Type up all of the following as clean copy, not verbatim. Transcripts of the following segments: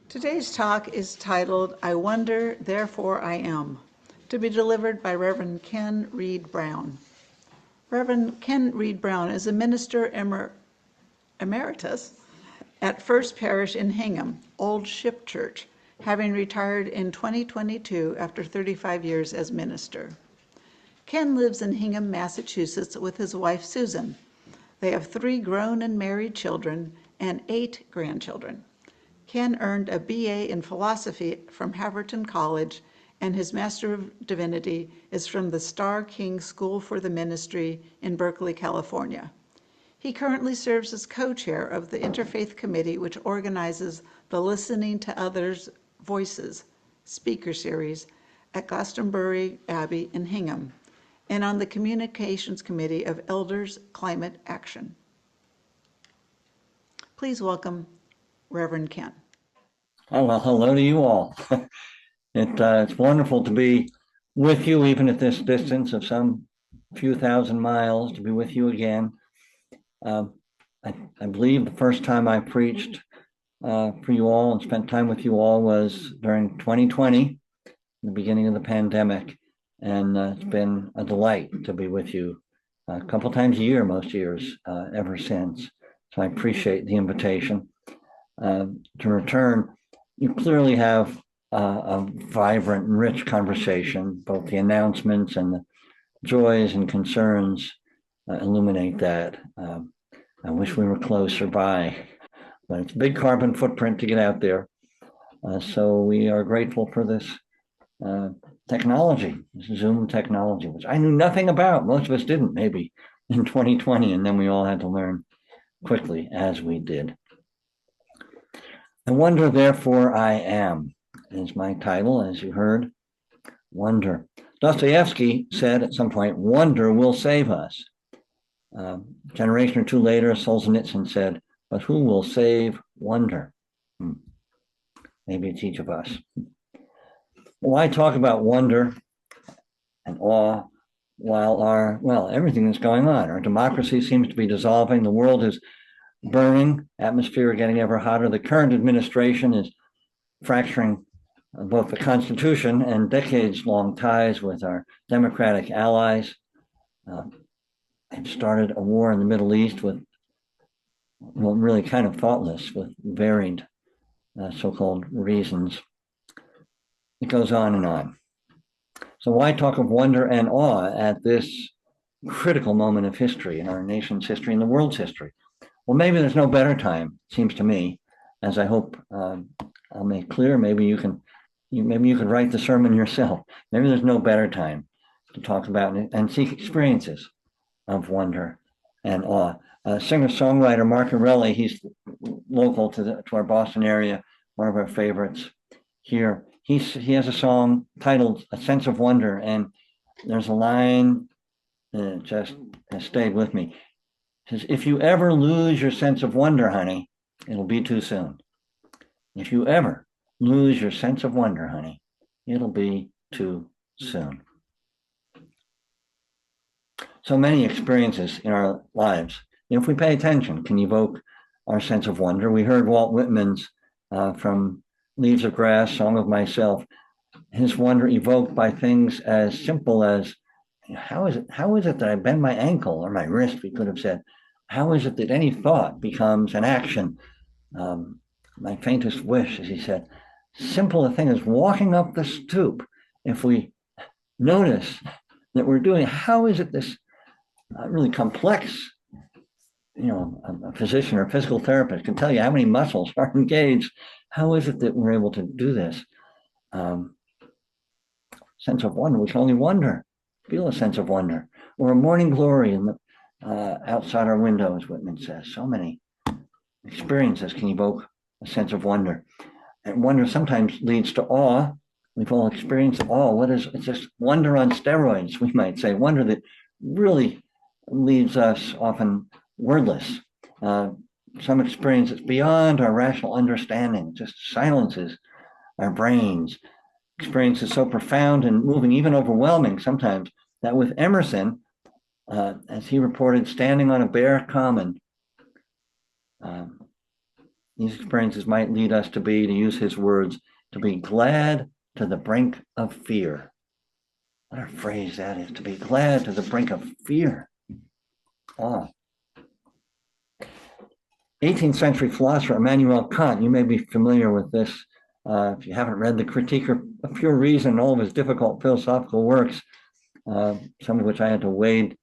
Today's talk is titled, I Wonder, Therefore I Am, to be delivered by Reverend Ken Reed Brown. Reverend Ken Reed Brown is a minister emeritus at First Parish in Hingham, Old Ship Church, having retired in 2022 after 35 years as minister. Ken lives in Hingham, Massachusetts with his wife Susan. They have 3 grown and married children and 8 grandchildren. Ken earned a BA in philosophy from Haverton College, and his Master of Divinity is from the Starr King School for the Ministry in Berkeley, California. He currently serves as co-chair of the Interfaith Committee, which organizes the Listening to Others' Voices speaker series at Glastonbury Abbey in Hingham, and on the Communications Committee of Elders Climate Action. Please welcome Reverend Ken. Oh, well, hello to you all. It's wonderful to be with you, even at this distance of some few thousand miles, to be with you again. I believe the first time I preached for you all and spent time with you all was during 2020, the beginning of the pandemic. And it's been a delight to be with you a couple times a year, most years, ever since. So I appreciate the invitation to return. You clearly have a vibrant and rich conversation. Both the announcements and the joys and concerns illuminate that. I wish we were closer by, but it's a big carbon footprint to get out there. So we are grateful for this technology, this Zoom technology, which I knew nothing about. Most of us didn't, maybe in 2020, and then we all had to learn quickly as we did. I wonder, therefore I am, is my title, as you heard. Wonder. Dostoevsky said at some point, wonder will save us. A generation or two later, Solzhenitsyn said, but who will save wonder? Maybe it's each of us. Why talk about wonder and awe while everything is going on? Our democracy seems to be dissolving. The world is burning, atmosphere getting ever hotter. The current administration is fracturing both the Constitution and decades-long ties with our democratic allies. They've started a war in the Middle East with, well, really kind of thoughtless, with varied so-called reasons. It goes on and on. So why talk of wonder and awe at this critical moment of history, in our nation's history, in the world's history? Well, maybe there's no better time, it seems to me, as I hope I'll make clear. Maybe you can write the sermon yourself. Maybe there's no better time to talk about and seek experiences of wonder and awe. Singer-songwriter Mark Arelli, he's local to our Boston area, one of our favorites here. He has a song titled "A Sense of Wonder," and there's a line that just has stayed with me. Says, if you ever lose your sense of wonder, honey, it'll be too soon. If you ever lose your sense of wonder, honey, it'll be too soon. So many experiences in our lives, if we pay attention, can evoke our sense of wonder. We heard Walt Whitman's from Leaves of Grass, Song of Myself, his wonder evoked by things as simple as, how is it that I bend my ankle or my wrist, we could have said. How is it that any thought becomes an action? My faintest wish, as he said, simple a thing as walking up the stoop. If we notice that we're doing, how is it this really complex, a physician or physical therapist can tell you how many muscles are engaged. How is it that we're able to do this? Sense of wonder, we can only wonder, feel a sense of wonder. Or a morning glory in the outside our window, as Whitman says. So many experiences can evoke a sense of wonder. And wonder sometimes leads to awe. We've all experienced awe. It's just wonder on steroids, we might say. Wonder that really leaves us often wordless. Some experience that's beyond our rational understanding, just silences our brains. Experiences so profound and moving, even overwhelming sometimes, that with Emerson, as he reported, standing on a bare common, these experiences might lead us to be, to use his words, to be glad to the brink of fear. What a phrase that is, to be glad to the brink of fear. Awe. 18th century philosopher Immanuel Kant, you may be familiar with this if you haven't read the Critique of Pure Reason and all of his difficult philosophical works, some of which I had to wade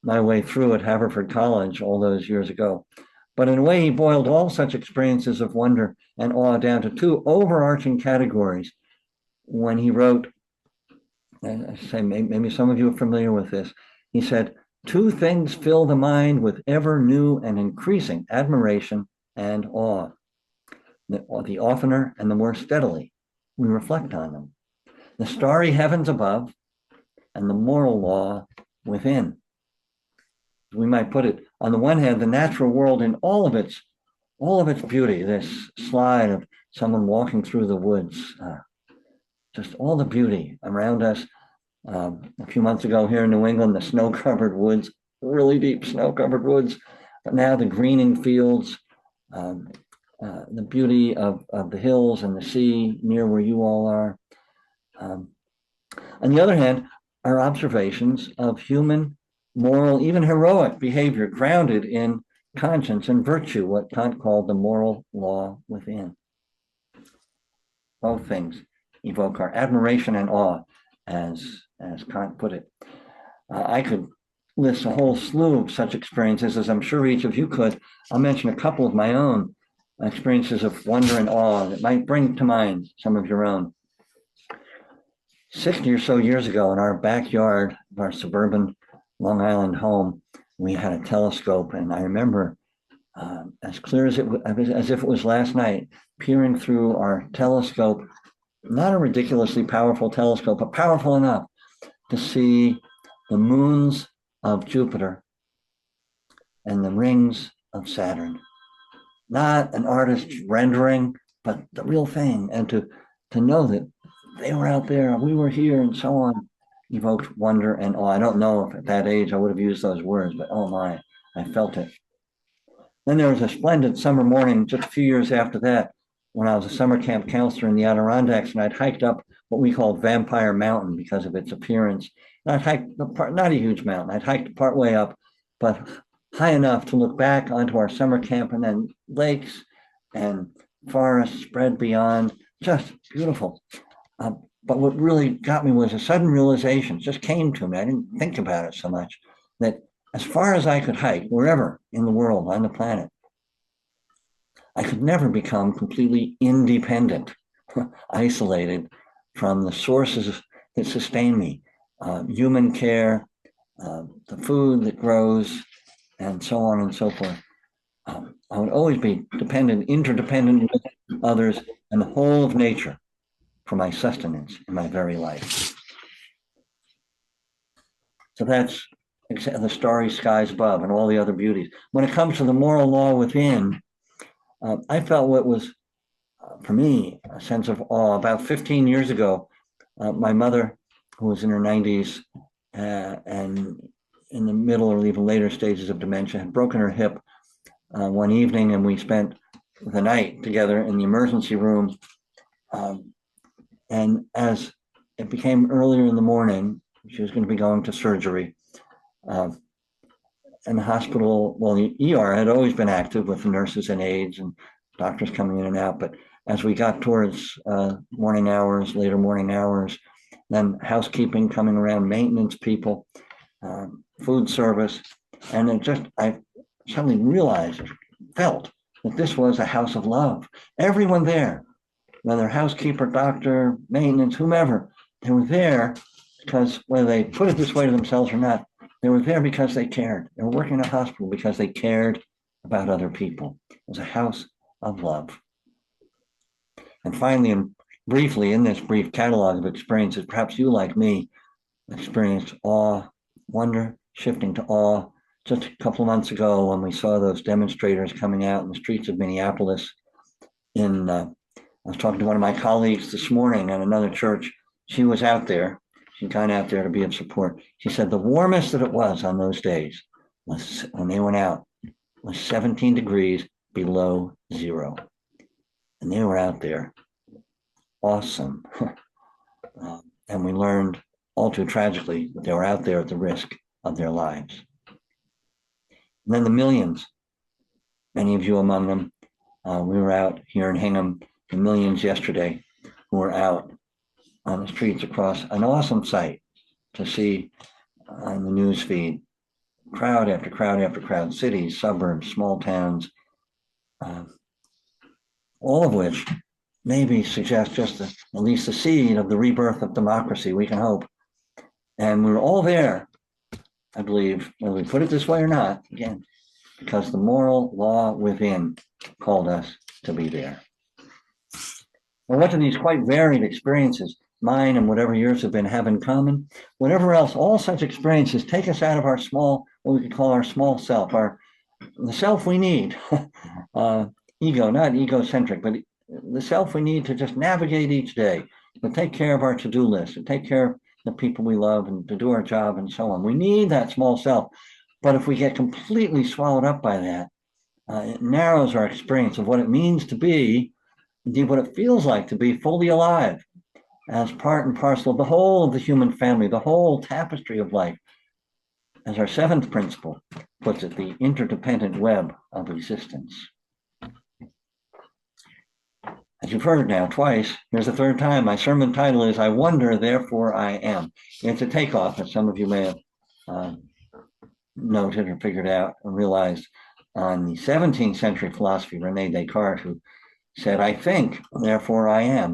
my way through at Haverford College all those years ago. But in a way, he boiled all such experiences of wonder and awe down to two overarching categories when he wrote, and I say maybe some of you are familiar with this, he said, two things fill the mind with ever new and increasing admiration and awe. The oftener and the more steadily we reflect on them. The starry heavens above and the moral law within. We might put it, on the one hand, the natural world in all of its beauty, this slide of someone walking through the woods, just all the beauty around us. A few months ago here in New England, the snow-covered woods, really deep snow-covered woods, but now the greening fields, the beauty of the hills and the sea near where you all are. On the other hand, our observations of human, moral, even heroic behavior grounded in conscience and virtue, what Kant called the moral law within. Both things evoke our admiration and awe, as Kant put it. I could list a whole slew of such experiences, as I'm sure each of you could. I'll mention a couple of my own experiences of wonder and awe that might bring to mind some of your own. 60 or so years ago, in our backyard of our suburban Long Island home, we had a telescope, and I remember as clear as if it was last night, peering through our telescope, not a ridiculously powerful telescope, but powerful enough to see the moons of Jupiter and the rings of Saturn. Not an artist's rendering, but the real thing, and to know that they were out there, we were here, and so on, evoked wonder and awe. I don't know if at that age I would have used those words, but oh my, I felt it. Then there was a splendid summer morning just a few years after that, when I was a summer camp counselor in the Adirondacks, and I'd hiked up what we called Vampire Mountain because of its appearance. And I'd hiked not a huge mountain, I'd hiked part way up, but high enough to look back onto our summer camp, and then lakes and forests spread beyond, just beautiful. But what really got me was a sudden realization, just came to me, I didn't think about it so much, that as far as I could hike, wherever in the world, on the planet, I could never become completely independent, isolated from the sources that sustain me, human care, the food that grows, and so on and so forth. I would always be interdependent with others and the whole of nature for my sustenance in my very life. So that's the starry skies above and all the other beauties. When it comes to the moral law within, I felt what was, for me, a sense of awe. About 15 years ago, my mother, who was in her 90s and in the middle or even later stages of dementia, had broken her hip one evening, and we spent the night together in the emergency room. And as it became earlier in the morning, she was going to be going to surgery. And the hospital, well, the ER had always been active with the nurses and aides and doctors coming in and out. But as we got towards morning hours, later morning hours, then housekeeping coming around, maintenance people, food service. And I suddenly realized, felt that this was a house of love. Everyone there, whether housekeeper, doctor, maintenance, whomever, they were there because whether they put it this way to themselves or not, they were there because they cared. They were working in a hospital because they cared about other people. It was a house of love. And finally, and briefly, in this brief catalog of experiences, perhaps you, like me, experienced awe, wonder, shifting to awe. Just a couple of months ago, when we saw those demonstrators coming out in the streets of Minneapolis, I was talking to one of my colleagues this morning at another church. She was out there. She'd gone out there to be of support. She said the warmest that it was on those days was when they went out was 17 degrees below zero. And they were out there. Awesome. And we learned all too tragically that they were out there at the risk of their lives. And then the millions, many of you among them, we were out here in Hingham, the millions yesterday who were out on the streets across an awesome sight to see on the news feed, crowd after crowd after crowd, cities, suburbs, small towns, all of which maybe suggest just at least the seed of the rebirth of democracy, we can hope. And we're all there, I believe, whether we put it this way or not, again, because the moral law within called us to be there. Well, what do these quite varied experiences, mine and whatever yours have been, have in common? Whatever else, all such experiences take us out of our small, what we could call our small self, the self we need. Ego, not egocentric, but the self we need to just navigate each day, to take care of our to-do list, to take care of the people we love and to do our job and so on. We need that small self. But if we get completely swallowed up by that, it narrows our experience of what it means to be, indeed what it feels like to be fully alive as part and parcel of the whole of the human family, the whole tapestry of life. As our seventh principle puts it, the interdependent web of existence. As you've heard now twice, here's the third time. My sermon title is, I Wonder, Therefore I Am. It's a takeoff, as some of you may have noted or figured out and realized, on the 17th century philosophy, Rene Descartes, who said, I think, therefore I am.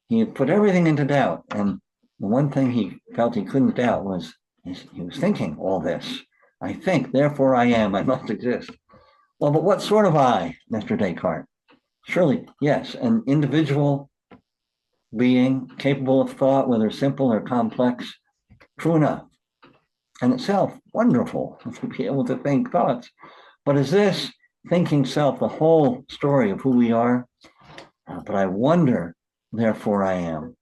He put everything into doubt. And the one thing he felt he couldn't doubt was he was thinking all this. I think, therefore I am, I must exist. Well, but what sort of I, Mr. Descartes? Surely, yes, an individual being capable of thought, whether simple or complex, true enough. And itself, wonderful to be able to think thoughts. But is this thinking self the whole story of who we are? But I wonder, therefore I am.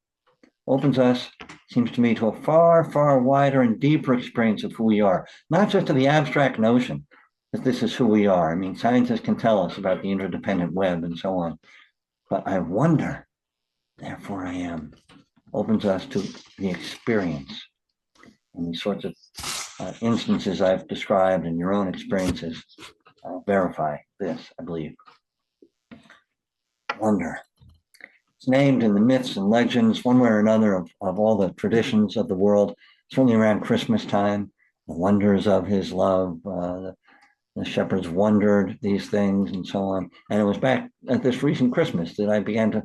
Opens us, seems to me, to a far, far wider and deeper experience of who we are, not just to the abstract notion that this is who we are. I mean, scientists can tell us about the interdependent web and so on. But I wonder, therefore I am. Opens us to the experience. And these sorts of instances I've described in your own experiences verify this, I believe. Wonder. It's named in the myths and legends, one way or another, of all the traditions of the world, certainly around Christmas time, the wonders of his love, the shepherds wondered these things and so on. And it was back at this recent Christmas that I began to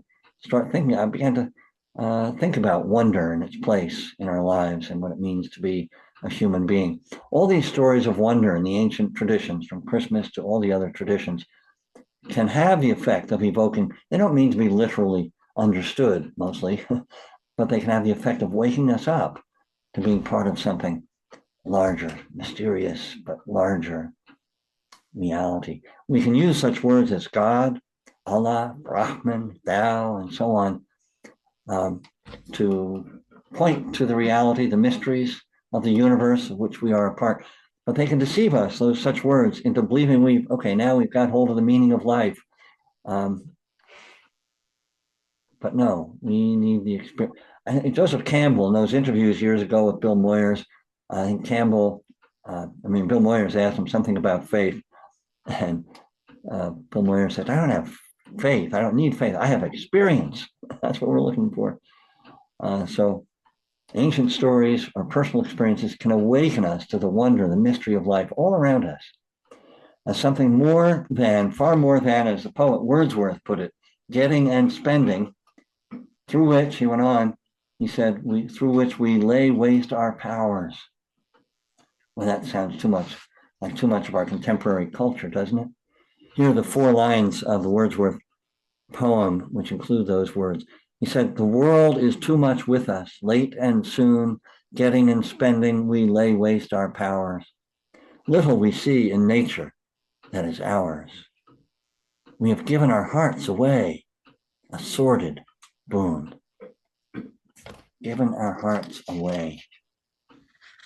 think about wonder and its place in our lives and what it means to be a human being. All these stories of wonder in the ancient traditions, from Christmas to all the other traditions, can have the effect of evoking, they don't mean to be literally understood mostly, but they can have the effect of waking us up to being part of something larger, mysterious, but larger reality. We can use such words as God, Allah, Brahman, Tao, and so on to point to the reality, the mysteries of the universe of which we are a part. But they can deceive us, such words, into believing now we've got hold of the meaning of life. But no, we need the experience. I think Joseph Campbell, in those interviews years ago with Bill Moyers, I think Bill Moyers asked him something about faith. And Bill Moyers said, I don't have faith. I don't need faith. I have experience. That's what we're looking for. So ancient stories or personal experiences can awaken us to the wonder, the mystery of life all around us as something far more than, as the poet Wordsworth put it, getting and spending, through which, he went on, he said, through which we lay waste our powers. Well, that sounds too much of our contemporary culture, doesn't it? Here are the 4 lines of the Wordsworth poem, which include those words. He said, the world is too much with us, late and soon, getting and spending, we lay waste our powers. Little we see in nature that is ours. We have given our hearts away, a sordid boon. Given our hearts away.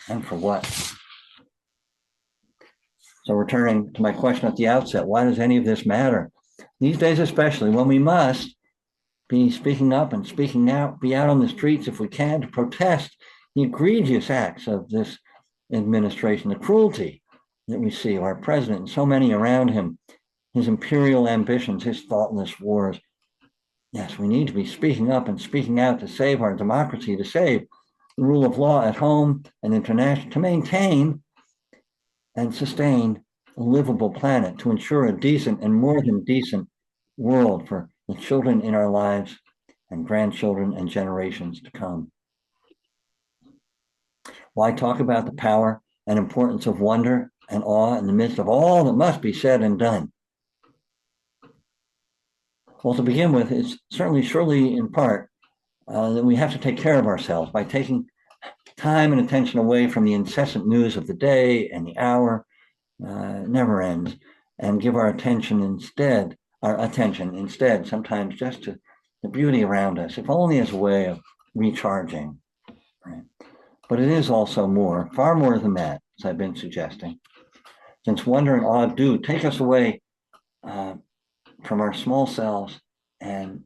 And for what? So returning to my question at the outset, why does any of this matter? these days especially, when we must be speaking up and speaking out, be out on the streets if we can to protest the egregious acts of this administration, the cruelty that we see of our president and so many around him, his imperial ambitions, his thoughtless wars. Yes, we need to be speaking up and speaking out to save our democracy, to save the rule of law at home and international, to maintain and sustain a livable planet, to ensure a decent and more than decent world for the children in our lives and grandchildren and generations to come. Why talk about the power and importance of wonder and awe in the midst of all that must be said and done? Well, to begin with, it's surely in part that we have to take care of ourselves by taking time and attention away from the incessant news of the day and the hour, never ends, and give our attention instead, sometimes just to the beauty around us, if only as a way of recharging. Right? But it is also more, far more than that, as I've been suggesting, since wonder and awe do take us away from our small selves and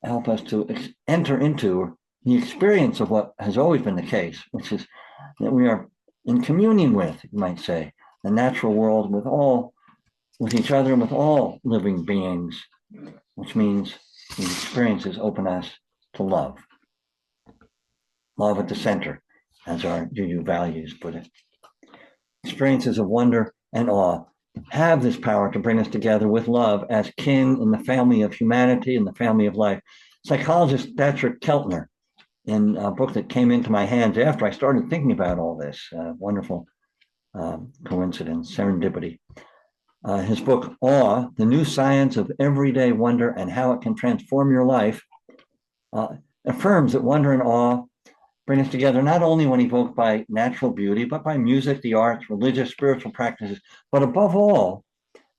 help us to enter into the experience of what has always been the case, which is that we are in communion with, you might say, the natural world with each other and with all living beings, which means these experiences open us to love. Love at the center, as our UU values put it. Experiences of wonder and awe have this power to bring us together with love as kin in the family of humanity, in the family of life. Psychologist Patrick Keltner, in a book that came into my hands after I started thinking about all this, wonderful coincidence, serendipity. His book, Awe, The New Science of Everyday Wonder and How It Can Transform Your Life, affirms that wonder and awe bring us together not only when evoked by natural beauty, but by music, the arts, religious, spiritual practices, but above all,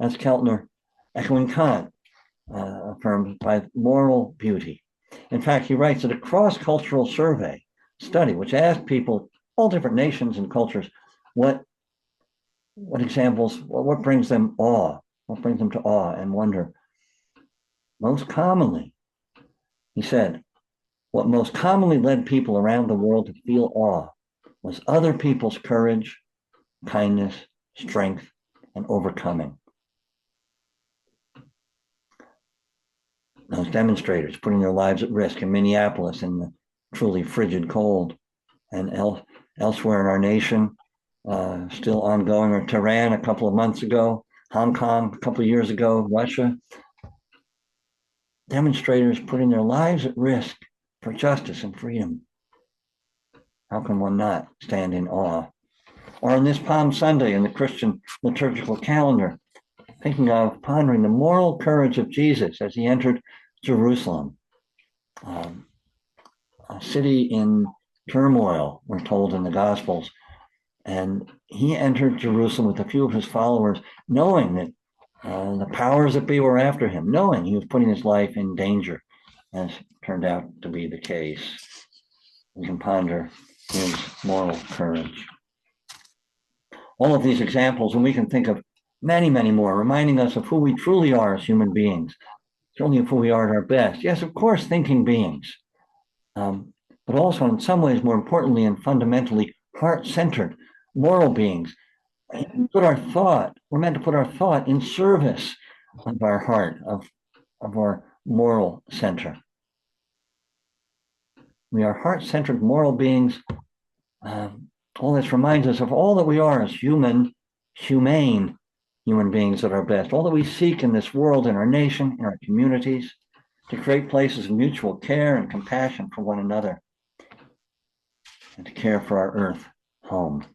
as Keltner, echoing Kant, affirmed, by moral beauty. In fact, he writes that a cross-cultural survey study, which asked people, all different nations and cultures, what brings them awe, what brings them to awe and wonder. Most commonly, he said, what most commonly led people around the world to feel awe was other people's courage, kindness, strength, and overcoming. Those demonstrators putting their lives at risk in Minneapolis in the truly frigid cold, and elsewhere in our nation, still ongoing, or Tehran a couple of months ago, Hong Kong a couple of years ago, Russia. Demonstrators putting their lives at risk for justice and freedom. How can one not stand in awe? Or on this Palm Sunday in the Christian liturgical calendar, thinking of pondering the moral courage of Jesus as he entered Jerusalem, a city in turmoil, we're told in the Gospels. And he entered Jerusalem with a few of his followers, knowing that the powers that be were after him, knowing he was putting his life in danger, as turned out to be the case. We can ponder his moral courage. All of these examples, and we can think of many, many more, reminding us of who we truly are as human beings, certainly of who we are at our best. Yes, of course, thinking beings, but also in some ways, more importantly and fundamentally, heart-centered, moral beings. We're meant to put our thought in service of our heart, of our moral center. We are heart-centered moral beings. All this reminds us of all that we are as humane human beings at our best, all that we seek in this world, in our nation, in our communities, to create places of mutual care and compassion for one another, and to care for our earth home.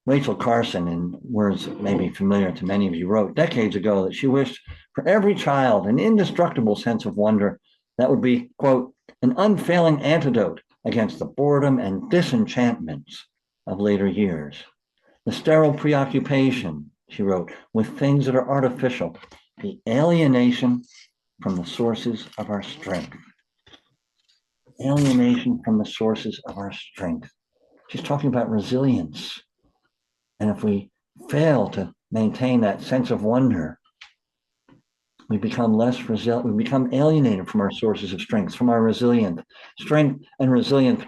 Rachel Carson, in words that may be familiar to many of you, wrote decades ago that she wished for every child an indestructible sense of wonder that would be, quote, an unfailing antidote against the boredom and disenchantments of later years. The sterile preoccupation, she wrote, with things that are artificial, the alienation from the sources of our strength. Alienation from the sources of our strength. She's talking about resilience. And if we fail to maintain that sense of wonder we become less resilient, we become alienated from our sources of strength, from our strength and resilience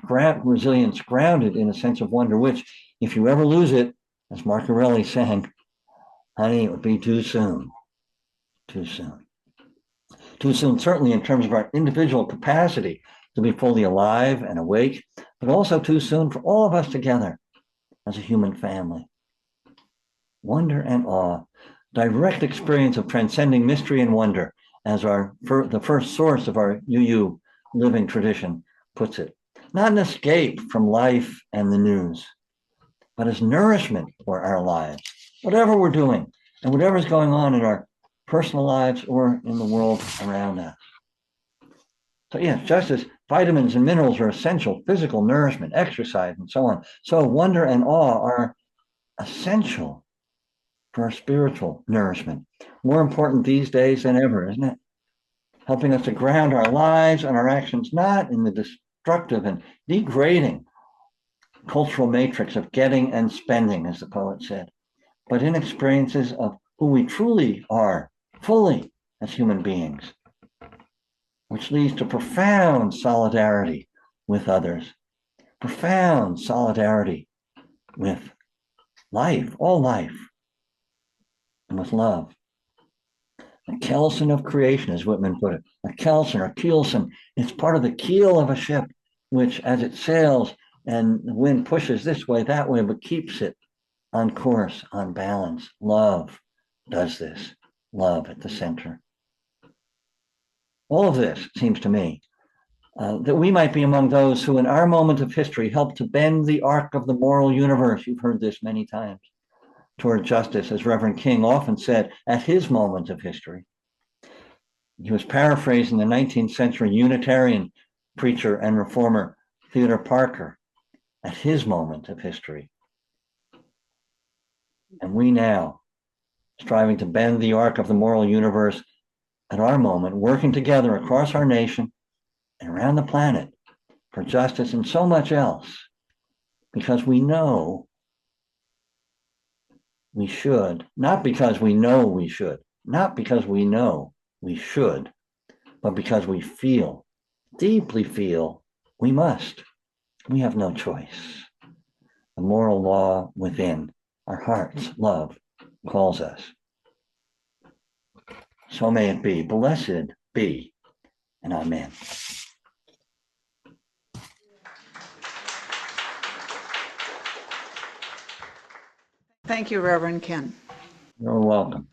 grounded in a sense of wonder, which, if you ever lose it, as Mark Aureli sang, honey, it would be too soon. Too soon. Too soon, certainly in terms of our individual capacity to be fully alive and awake, but also too soon for all of us together as a human family. Wonder and awe, direct experience of transcending mystery and wonder, as the first source of our UU living tradition puts it. Not an escape from life and the news, but as nourishment for our lives, whatever we're doing and whatever's going on in our personal lives or in the world around us. So yes, just as vitamins and minerals are essential, physical nourishment, exercise, and so on, so wonder and awe are essential for our spiritual nourishment. More important these days than ever, isn't it? Helping us to ground our lives and our actions not in the destructive and degrading cultural matrix of getting and spending, as the poet said, but in experiences of who we truly are, fully as human beings, which leads to profound solidarity with others, profound solidarity with life, all life, and with love. The kelson of creation, as Whitman put it, a kelson or keelson, it's part of the keel of a ship, which as it sails and the wind pushes this way, that way, but keeps it on course, on balance. Love does this, love at the center. All of this seems to me that we might be among those who in our moment of history helped to bend the arc of the moral universe. You've heard this many times. Toward justice, as Reverend King often said at his moment of history. He was paraphrasing the 19th century Unitarian preacher and reformer Theodore Parker at his moment of history. And we now, striving to bend the arc of the moral universe at our moment, working together across our nation and around the planet for justice and so much else, because we know we should, not because we know we should, not because we know we should, but because we feel, deeply feel, we must. We have no choice. The moral law within our hearts, love, calls us. So may it be. Blessed be, and amen. Thank you, Reverend Ken. You're welcome.